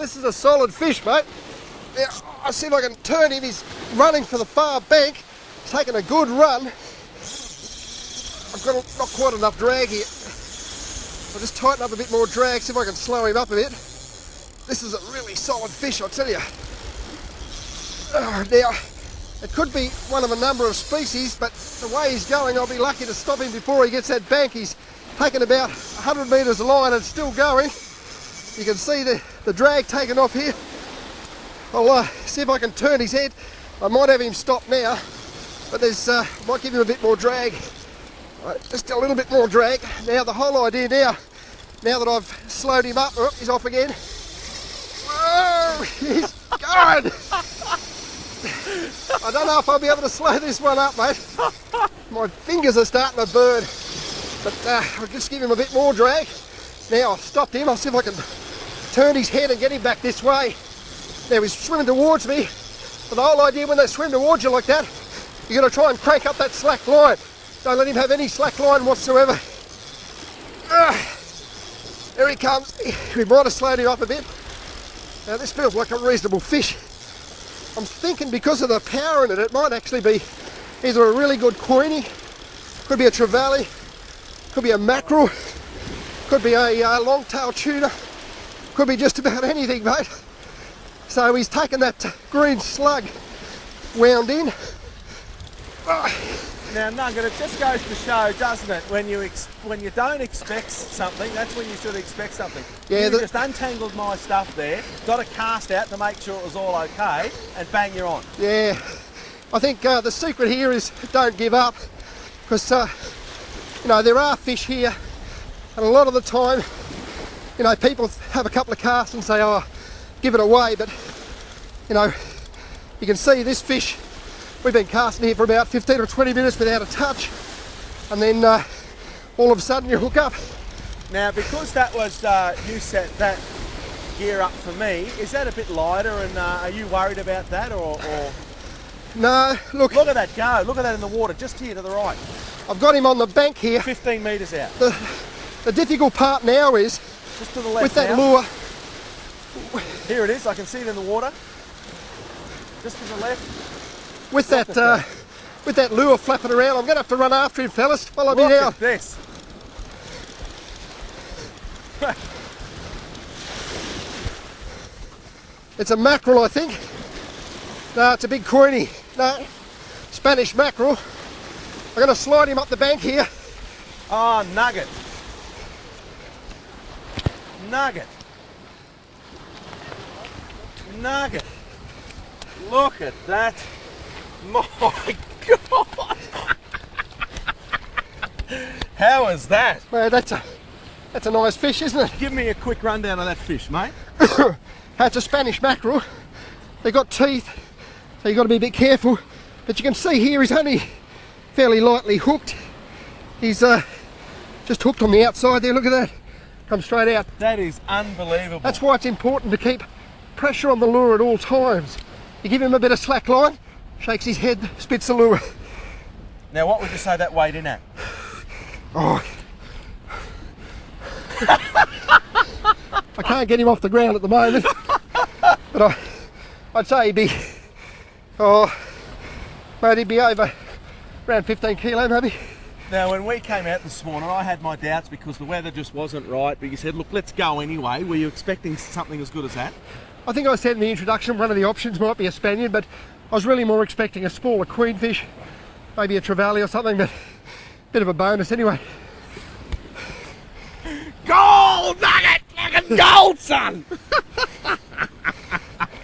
this is a solid fish, mate. Now, I'll see if I can turn him. He's running for the far bank. He's taking a good run. I've got not quite enough drag here. I'll just tighten up a bit more drag, see if I can slow him up a bit. This is a really solid fish, I'll tell you. Now, it could be one of a number of species, but the way he's going, I'll be lucky to stop him before he gets that bank. He's taken about 100 metres of line and still going. You can see the drag taken off here. I'll see if I can turn his head. I might have him stop now, but might give him a bit more drag. Right, just a little bit more drag. Now the whole idea now that I've slowed him up, he's off again. Whoa, he's going! I don't know if I'll be able to slow this one up, mate. My fingers are starting to burn. But I'll just give him a bit more drag. Now I've stopped him. I'll see if I can turn his head and get him back this way. Now he's swimming towards me. But the whole idea when they swim towards you like that, you're going to try and crank up that slack line. Don't let him have any slack line whatsoever. There he comes. We might have slowed him up a bit. Now this feels like a reasonable fish. I'm thinking because of the power in it, it might actually be either a really good queenie, could be a trevally, could be a mackerel, could be a long-tailed tuna, could be just about anything, mate. So he's taken that green slug wound in. Now, Nugget, it just goes to show, doesn't it, when you don't expect something, that's when you should expect something. Yeah, you just untangled my stuff there, got a cast out to make sure it was all okay, and bang, you're on. Yeah, I think the secret here is don't give up, because you know, there are fish here, and a lot of the time, you know, people have a couple of casts and say, oh, give it away, but you know, you can see this fish. We've been casting here for about 15 or 20 minutes without a touch, and then all of a sudden you hook up. Now, because that was, you set that gear up for me, is that a bit lighter, and are you worried about that, or? No, look. Look at that go, look at that in the water, just here to the right. I've got him on the bank here. 15 metres out. The difficult part now is, just to the left with that lure. Here it is, I can see it in the water. Just to the left. With that lure flapping around, I'm going to have to run after him, fellas. Follow me now. Look at this. It's a mackerel, I think. No, it's a big queenie. No, Spanish mackerel. I'm going to slide him up the bank here. Oh, Nugget. Nugget. Nugget. Look at that. My God! How is that? Man, that's a nice fish, isn't it? Give me a quick rundown of that fish, mate. That's a Spanish mackerel. They've got teeth, so you've got to be a bit careful. But you can see here he's only fairly lightly hooked. He's just hooked on the outside there, look at that. Come straight out. That is unbelievable. That's why it's important to keep pressure on the lure at all times. You give him a bit of slack line, shakes his head, spits the lure. Now what would you say that weighed in at? Oh. I can't get him off the ground at the moment, but I'd say he'd be, mate, he'd be over around 15 kilo maybe. Now when we came out this morning, I had my doubts because the weather just wasn't right, but you said, look, let's go anyway. Were you expecting something as good as that? I think I said in the introduction one of the options might be a Spaniard, but I was really more expecting a smaller queenfish, maybe a trevally or something, but a bit of a bonus anyway. Gold, Nugget! Fucking gold, son!